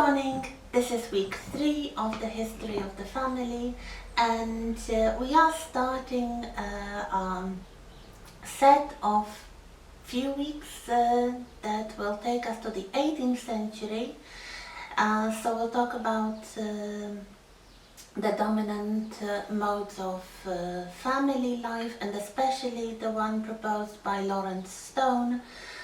morning. This is week 3 of the history of the family, and we are starting a set of few weeks that will take us to the 18th century. So we'll talk about the dominant modes of family life, and especially the one proposed by Lawrence Stone.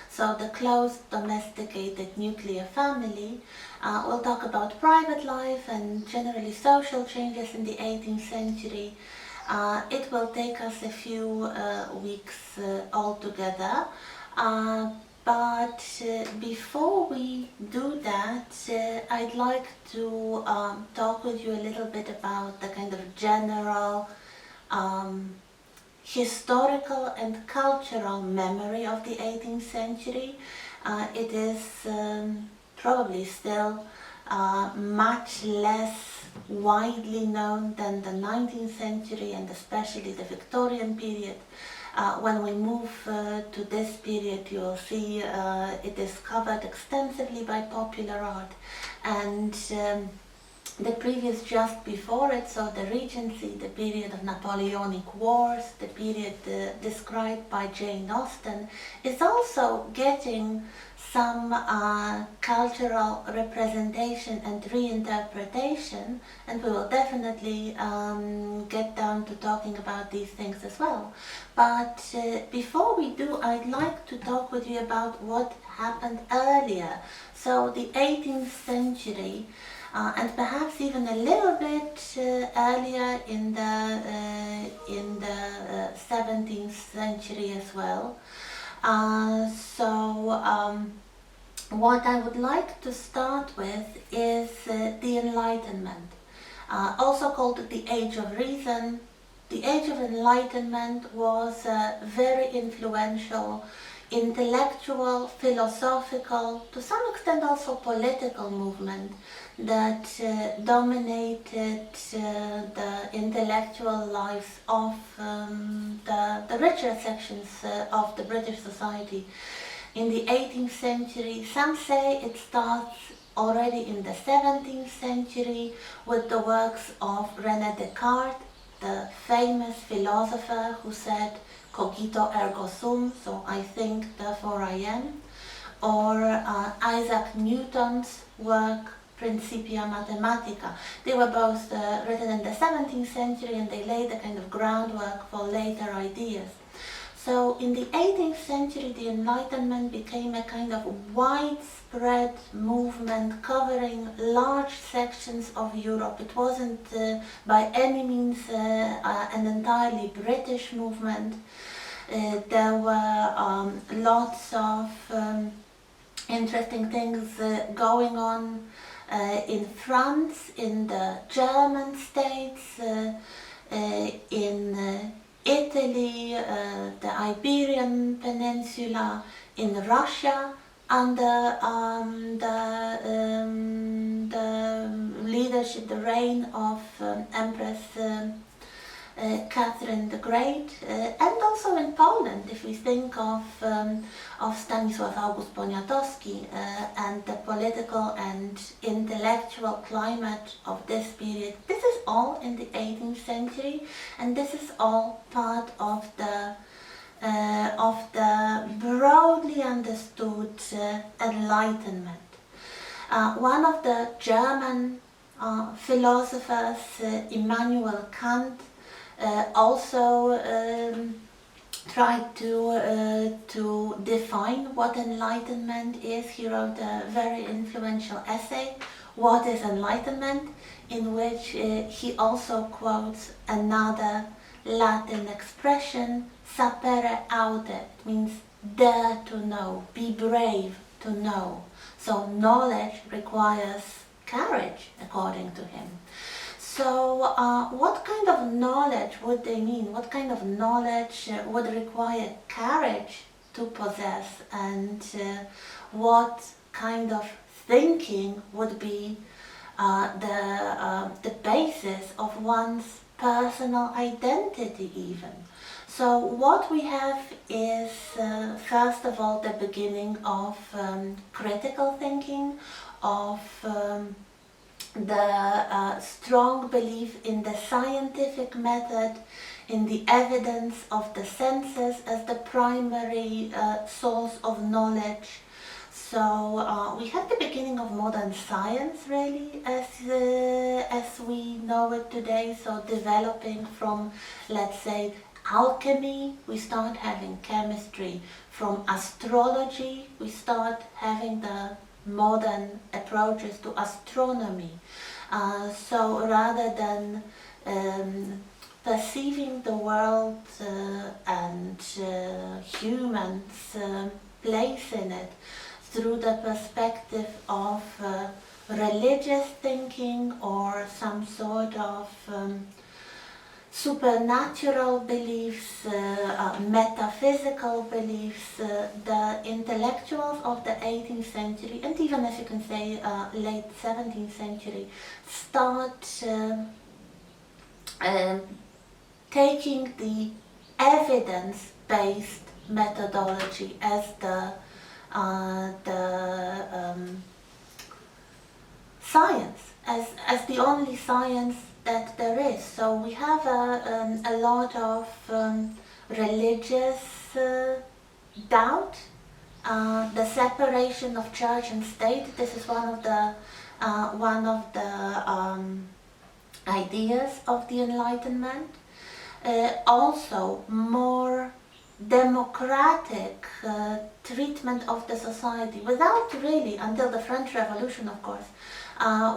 So the closed domesticated nuclear family. We'll talk about private life and generally social changes in the 18th century. It will take us a few weeks altogether. But before we do that, I'd like to talk with you a little bit about the kind of general historical and cultural memory of the 18th century. It is probably still much less widely known than the 19th century and especially the Victorian period. When we move to this period, you will see it is covered extensively by popular art, and the previous just before it, so the Regency, the period of Napoleonic Wars, the period described by Jane Austen, is also getting some cultural representation and reinterpretation, and we will definitely get down to talking about these things as well. But before we do, I'd like to talk with you about what happened earlier. So the 18th century, and perhaps even a little bit earlier in the 17th century as well. What I would like to start with is the Enlightenment, also called the Age of Reason. The Age of Enlightenment was a very influential intellectual, philosophical, to some extent also political movement that dominated the intellectual lives of the richer sections of the British society in the 18th century. Some say it starts already in the 17th century with the works of René Descartes, the famous philosopher who said cogito ergo sum, so I think, therefore I am, or Isaac Newton's work Principia Mathematica. They were both written in the 17th century, and they laid the kind of groundwork for later ideas. So in the 18th century, the Enlightenment became a kind of widespread movement covering large sections of Europe. It wasn't by any means an entirely British movement. There were lots of interesting things going on in France, in the German states, in Italy, the Iberian Peninsula, in Russia, under the leadership, the reign of Empress Catherine the Great, and also in Poland, if we think of Stanisław August Poniatowski and the political and intellectual climate of this period. This is all in the 18th century, and this is all part of the broadly understood Enlightenment. One of the German philosophers, Immanuel Kant, also tried to define what enlightenment is. He wrote a very influential essay, What is Enlightenment?, in which he also quotes another Latin expression, sapere aude. It means dare to know, be brave to know. So knowledge requires courage, according to him. So what kind of knowledge would they mean? What kind of knowledge would require courage to possess? And what kind of thinking would be the basis of one's personal identity even? So what we have is, first of all, the beginning of critical thinking, of the strong belief in the scientific method, in the evidence of the senses as the primary source of knowledge. So we had the beginning of modern science, really, as we know it today. So developing from, let's say, alchemy, we start having chemistry. From astrology, we start having the modern approaches to astronomy. So rather than perceiving the world and humans' place in it through the perspective of religious thinking or some sort of supernatural beliefs, metaphysical beliefs, the intellectuals of the 18th century, and even, as you can say, late 17th century, start taking the evidence-based methodology as the science, as the only science that there is. So we have a lot of religious doubt, the separation of church and state. This is one of the ideas of the Enlightenment. Also, more democratic treatment of the society, without really, until the French Revolution, of course,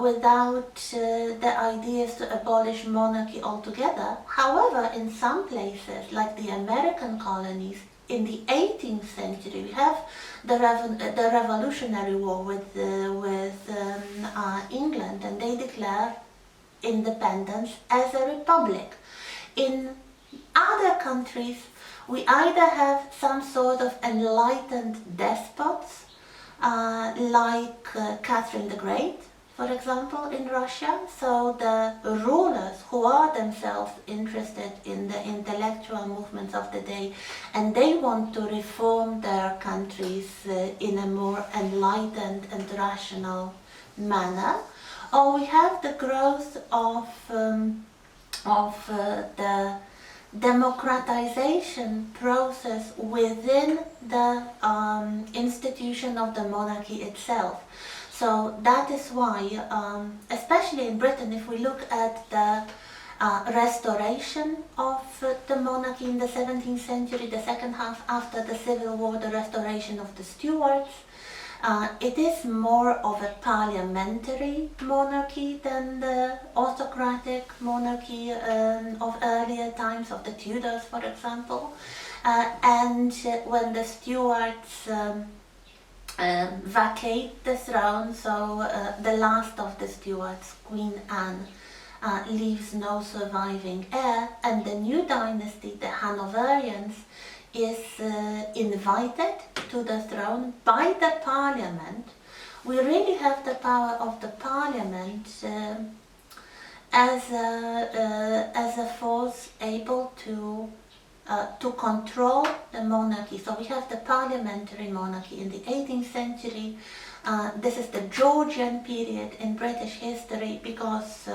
without the ideas to abolish monarchy altogether. However, in some places, like the American colonies, in the 18th century, we have the Revolutionary War with England, and they declare independence as a republic. In other countries, we either have some sort of enlightened despots, like Catherine the Great, for example, in Russia. So the rulers who are themselves interested in the intellectual movements of the day, and they want to reform their countries in a more enlightened and rational manner. Or we have the growth of the democratization process within the institution of the monarchy itself. So that is why, especially in Britain, if we look at the restoration of the monarchy in the 17th century, the second half after the Civil War, the restoration of the Stuarts, it is more of a parliamentary monarchy than the autocratic monarchy of earlier times, of the Tudors, for example. And when the Stuarts vacate the throne, so the last of the Stuarts, Queen Anne, leaves no surviving heir, and the new dynasty, the Hanoverians, is invited to the throne by the parliament. We really have the power of the parliament as a force able to control the monarchy. So we have the parliamentary monarchy in the 18th century. This is the Georgian period in British history, because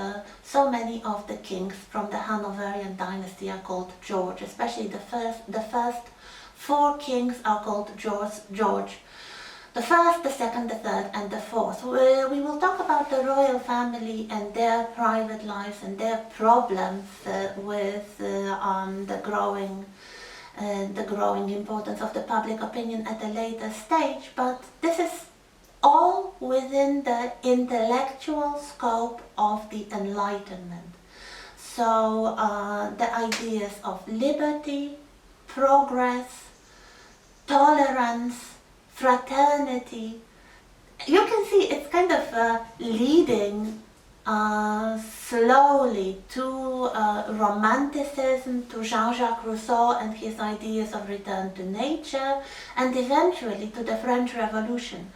so many of the kings from the Hanoverian dynasty are called George, especially the first four kings are called George. The first, the second, the third, and the fourth. We will talk about the royal family and their private lives and their problems with the growing importance of the public opinion at a later stage. But this is all within the intellectual scope of the Enlightenment. So the ideas of liberty, progress, tolerance, fraternity, you can see it's kind of leading slowly to Romanticism, to Jean-Jacques Rousseau and his ideas of return to nature, and eventually to the French Revolution.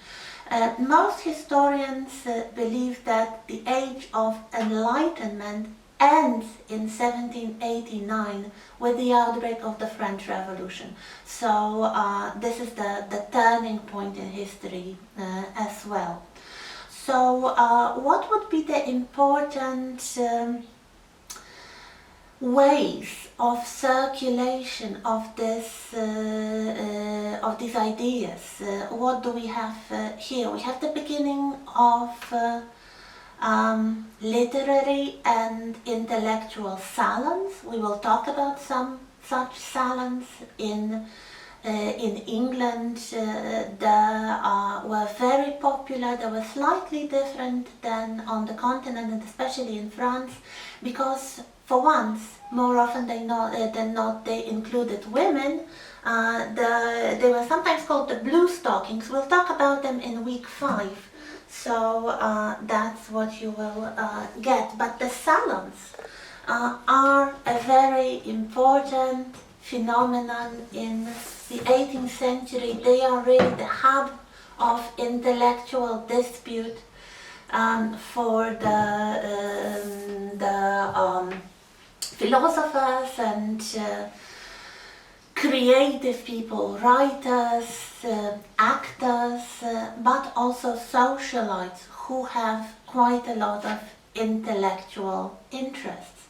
Most historians believe that the age of enlightenment ends in 1789 with the outbreak of the French Revolution. So this is the turning point in history as well. So what would be the important ways of circulation of these ideas? What do we have here? We have the beginning of literary and intellectual salons. We will talk about some such salons in England. They were very popular. They were slightly different than on the continent, and especially in France, because for once, more often than not, they included women. They were sometimes called the blue stockings. We'll talk about them in week 5. So that's what you will get. But the salons are a very important phenomenon in the 18th century. They are really the hub of intellectual dispute for the philosophers and creative people, writers, actors, but also socialites who have quite a lot of intellectual interests.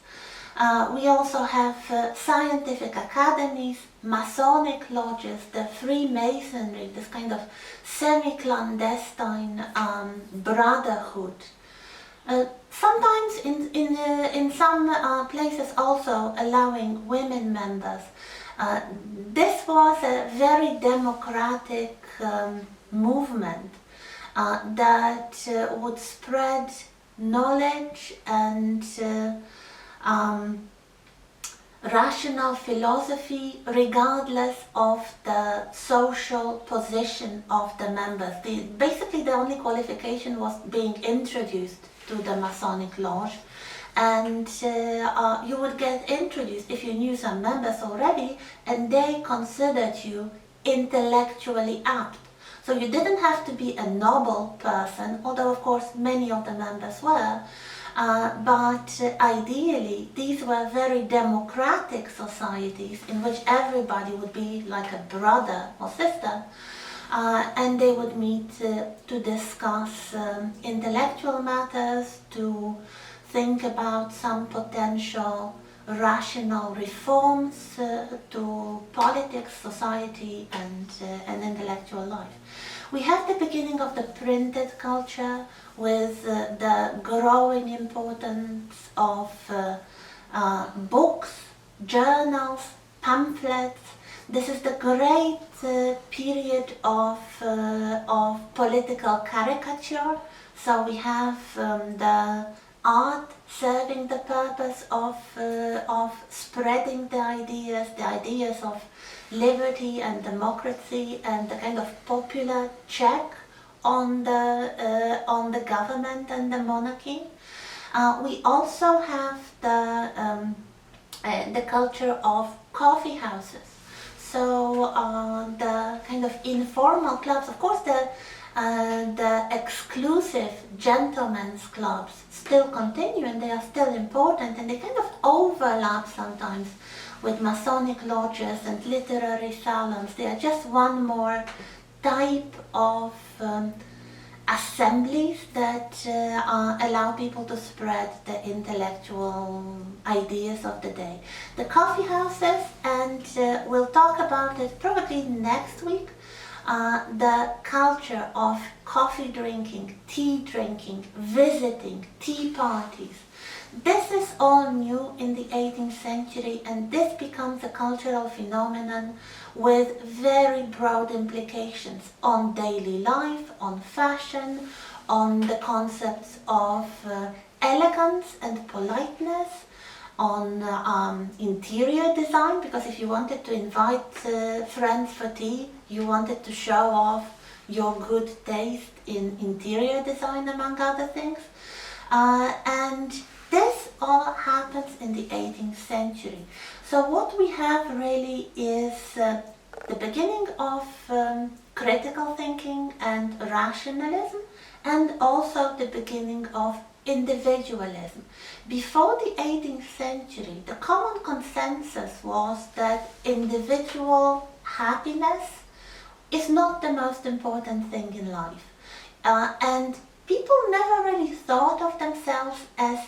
We also have scientific academies, Masonic lodges, the Freemasonry, this kind of semi-clandestine brotherhood. Sometimes in some places also allowing women members. This was a very democratic movement that would spread knowledge and rational philosophy regardless of the social position of the members. Basically the only qualification was being introduced to the Masonic Lodge, and you would get introduced if you knew some members already and they considered you intellectually apt. So you didn't have to be a noble person, although of course many of the members were, but ideally these were very democratic societies in which everybody would be like a brother or sister, and they would meet to discuss intellectual matters, to think about some potential rational reforms to politics, society, and intellectual life. We have the beginning of the printed culture with the growing importance of books, journals, pamphlets. This is the great period of political caricature. So we have the art serving the purpose of spreading the ideas of liberty and democracy and the kind of popular check on the government and the monarchy. We also have the culture of coffee houses. So the kind of informal clubs, of course the exclusive gentlemen's clubs still continue and they are still important, and they kind of overlap sometimes with Masonic lodges and literary salons. They are just one more type of assemblies that allow people to spread the intellectual ideas of the day. The coffee houses, and we'll talk about it probably next week, the culture of coffee drinking, tea drinking, visiting, tea parties. This is all new in the 18th century, and this becomes a cultural phenomenon with very broad implications on daily life, on fashion, on the concepts of elegance and politeness, on interior design, because if you wanted to invite friends for tea, you wanted to show off your good taste in interior design, among other things. And this all happens in the 18th century. So what we have really is the beginning of critical thinking and rationalism, and also the beginning of individualism. Before the 18th century, the common consensus was that individual happiness is not the most important thing in life. And people thought of themselves as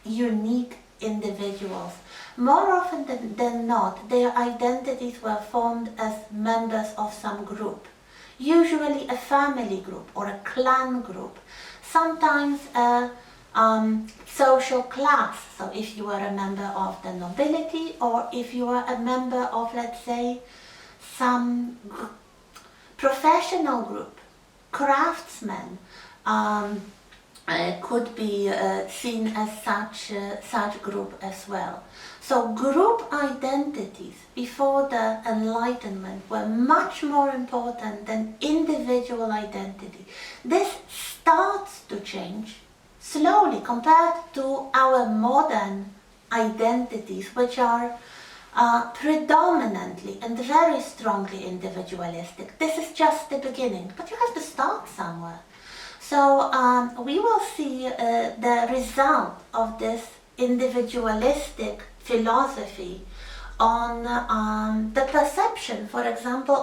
unique individuals. More often than not, their identities were formed as members of some group, usually a family group or a clan group, sometimes a social class. So if you were a member of the nobility, or if you were a member of, let's say, some professional group, craftsmen, could be seen as such group as well. So group identities before the Enlightenment were much more important than individual identity. This starts to change slowly compared to our modern identities, which are predominantly and very strongly individualistic. This is just the beginning, but you have to start somewhere. So we will see the result of this individualistic philosophy on the perception, for example,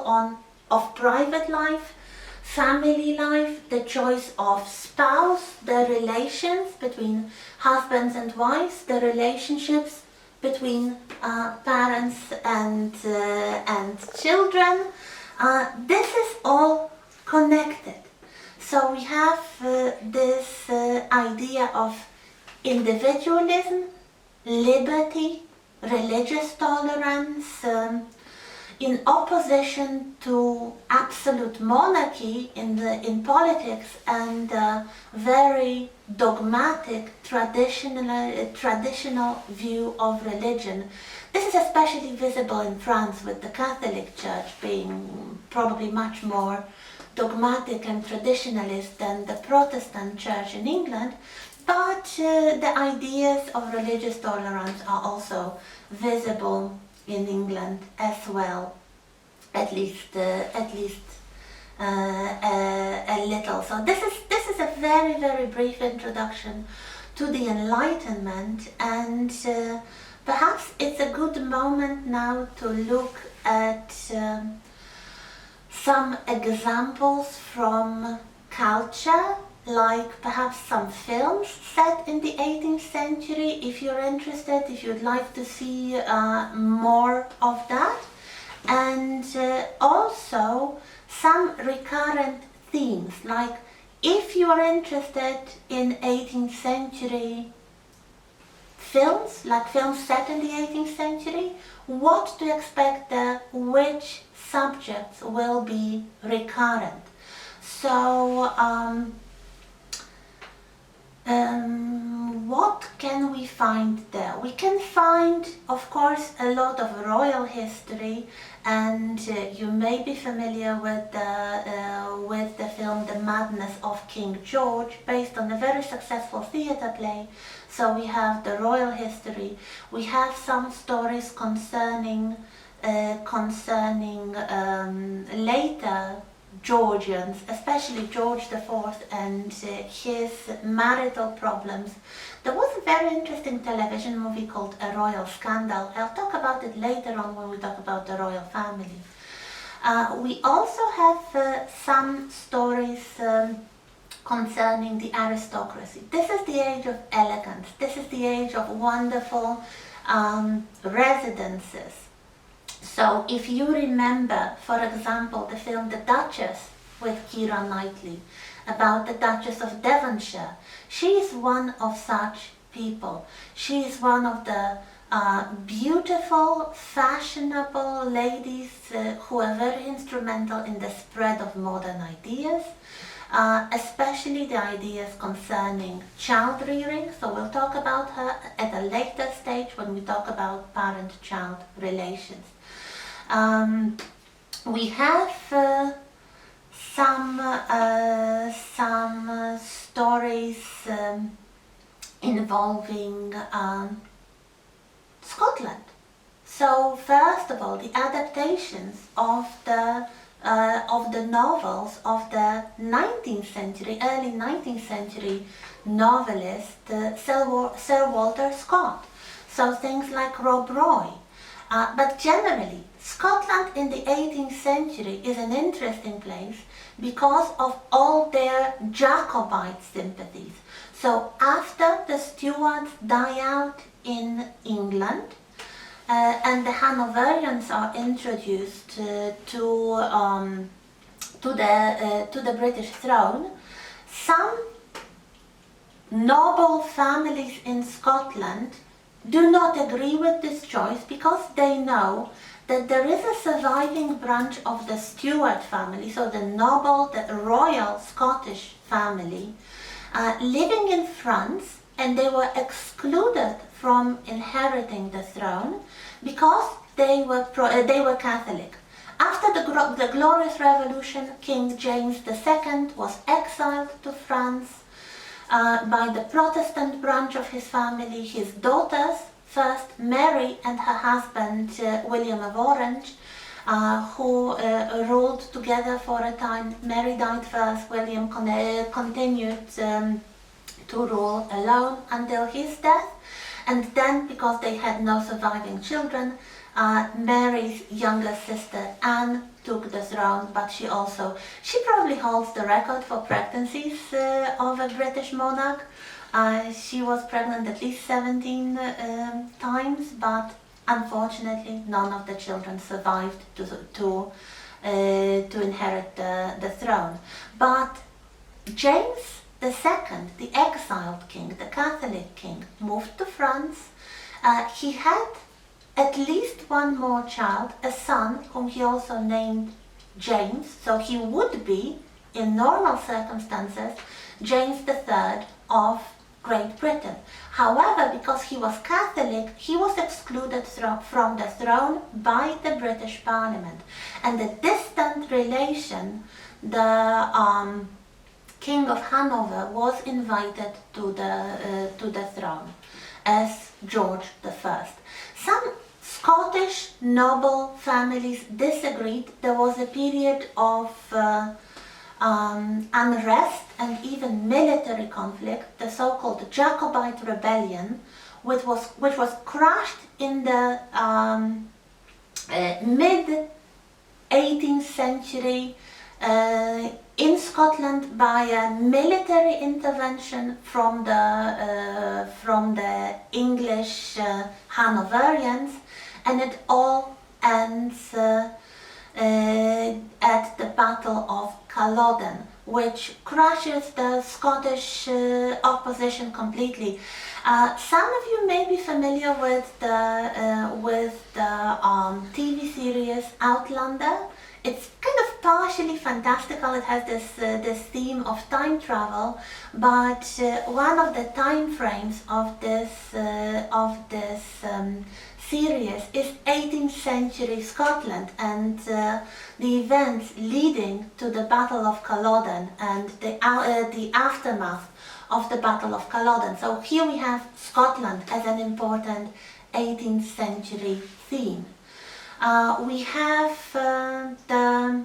of private life, family life, the choice of spouse, the relations between husbands and wives, the relationships between parents and children. This is all connected. So we have this idea of individualism, liberty, religious tolerance, in opposition to absolute monarchy in politics and very dogmatic traditional view of religion. This is especially visible in France, with the Catholic Church being probably much more dogmatic and traditionalist than the Protestant Church in England, but the ideas of religious tolerance are also visible in England as well, at least a little. So this is a very brief introduction to the Enlightenment, and perhaps it's a good moment now to look at some examples from culture, like perhaps some films set in the 18th century, if you're interested, if you'd like to see more of that, and also some recurrent themes, like if you are interested in 18th century films, like films set in the 18th century, what to expect there, which subjects will be recurrent. So what can we find there? We can find, of course, a lot of royal history, and you may be familiar with the film The Madness of King George, based on a very successful theatre play. So we have the royal history. We have some stories concerning later Georgians, especially George IV and his marital problems. There was a very interesting television movie called A Royal Scandal. I'll talk about it later on when we talk about the royal family. We also have some stories concerning the aristocracy. This is the age of elegance. This is the age of wonderful residences. So if you remember, for example, the film The Duchess with Keira Knightley, about the Duchess of Devonshire, she is one of such people. She is one of the beautiful, fashionable ladies who are very instrumental in the spread of modern ideas, especially the ideas concerning child rearing. So we'll talk about her at a later stage when we talk about parent-child relations. We have some stories involving Scotland. So first of all, the adaptations of the novels of the 19th century, early 19th century novelist Sir Walter Scott. So things like Rob Roy. But generally, Scotland in the 18th century is an interesting place because of all their Jacobite sympathies. So after the Stuarts die out in England, and the Hanoverians are introduced to the British throne, some noble families in Scotland do not agree with this choice because they know that there is a surviving branch of the Stuart family, so the noble, the royal Scottish family, living in France, and they were excluded from inheriting the throne because they were Catholic. After the Glorious Revolution, King James II was exiled to France by the Protestant branch of his family. His daughters, first Mary and her husband William of Orange, who ruled together for a time. Mary died first, William continued to rule alone until his death, and then, because they had no surviving children, Mary's younger sister Anne took the throne, but she probably holds the record for pregnancies of a British monarch. She was pregnant at least 17 times, but unfortunately none of the children survived to inherit the throne. But James II, the exiled king, the Catholic king, moved to France. He had at least one more child, a son, whom he also named James, so he would be, in normal circumstances, James III of Great Britain. However, because he was Catholic, he was excluded from the throne by the British Parliament. And the distant relation, the King of Hanover, was invited to the throne as George I. Some Scottish noble families disagreed. There was a period of unrest and even military conflict, the so-called Jacobite Rebellion, which was crushed in the mid-18th century in Scotland by a military intervention from the English Hanoverians, and it all ends at the Battle of Culloden, which crushes the Scottish opposition completely. Some of you may be familiar with the TV series Outlander. It's kind of partially fantastical. It has this theme of time travel, but one of the time frames of this series is 18th century Scotland and the events leading to the Battle of Culloden and the aftermath of the Battle of Culloden. So here we have Scotland as an important 18th century theme. We have the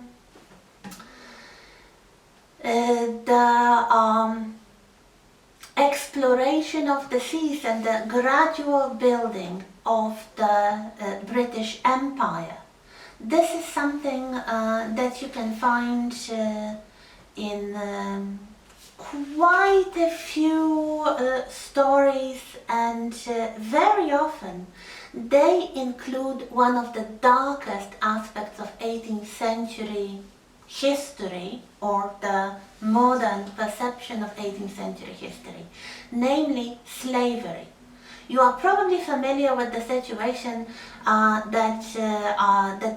exploration of the seas and the gradual building of the British Empire. This is something that you can find in quite a few stories, and very often they include one of the darkest aspects of 18th century history, or the modern perception of 18th century history, namely slavery. You are probably familiar with the situation that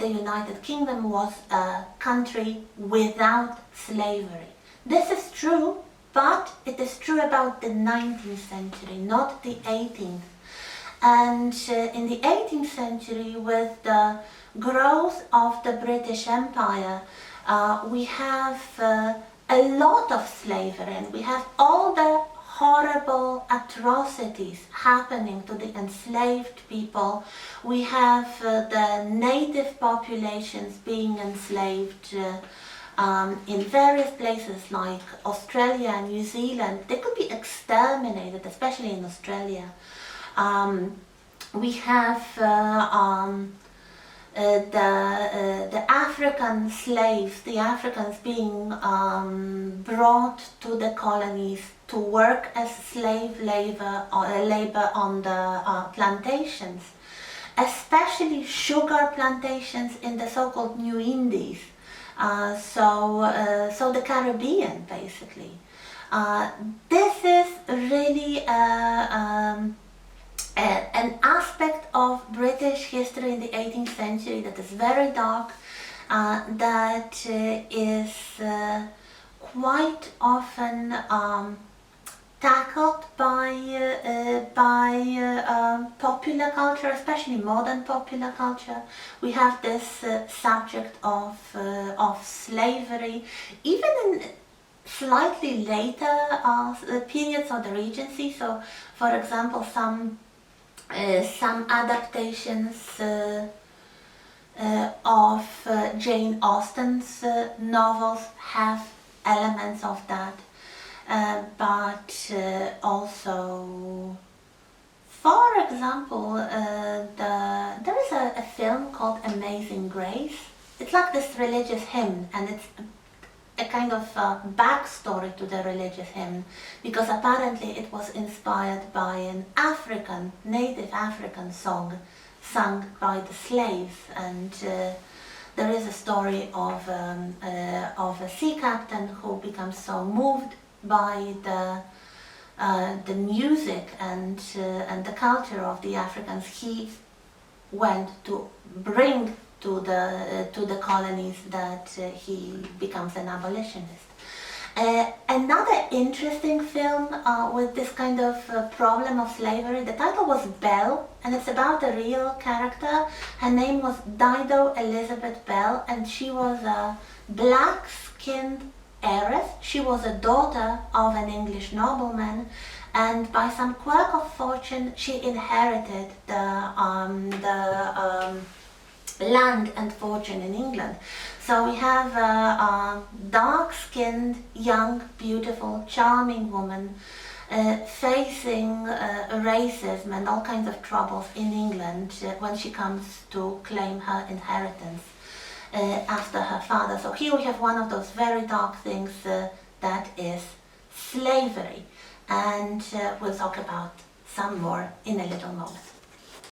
the United Kingdom was a country without slavery. This is true, but it is true about the 19th century, not the 18th. And in the 18th century, with the growth of the British Empire, we have a lot of slavery, and we have all the horrible atrocities happening to the enslaved people. We have the native populations being enslaved in various places like Australia and New Zealand. They could be exterminated, especially in Australia. We have the African slaves, the Africans being brought to the colonies to work as slave labor on the plantations, especially sugar plantations in the so-called New Indies, so the Caribbean basically. This is really an aspect of British history in the 18th century that is very dark, that is quite often tackled by popular culture, especially modern popular culture. We have this subject of slavery, even in slightly later periods of the Regency. So, for example, some adaptations of Jane Austen's novels have elements of that, but also, for example, there is a film called Amazing Grace. It's like this religious hymn, and it's a kind of backstory to the religious hymn, because apparently it was inspired by an native African song sung by the slaves, and there is a story of a sea captain who becomes so moved by the music and the culture of the Africans, he went to bring to the colonies that he becomes an abolitionist. Another interesting film with this kind of problem of slavery, the title was Belle, and it's about a real character. Her name was Dido Elizabeth Bell, and she was a black-skinned heiress. She was a daughter of an English nobleman, and by some quirk of fortune, she inherited the land and fortune in England. So we have a dark-skinned, young, beautiful, charming woman facing racism and all kinds of troubles in England when she comes to claim her inheritance after her father. So here we have one of those very dark things that is slavery, and we'll talk about some more in a little moment.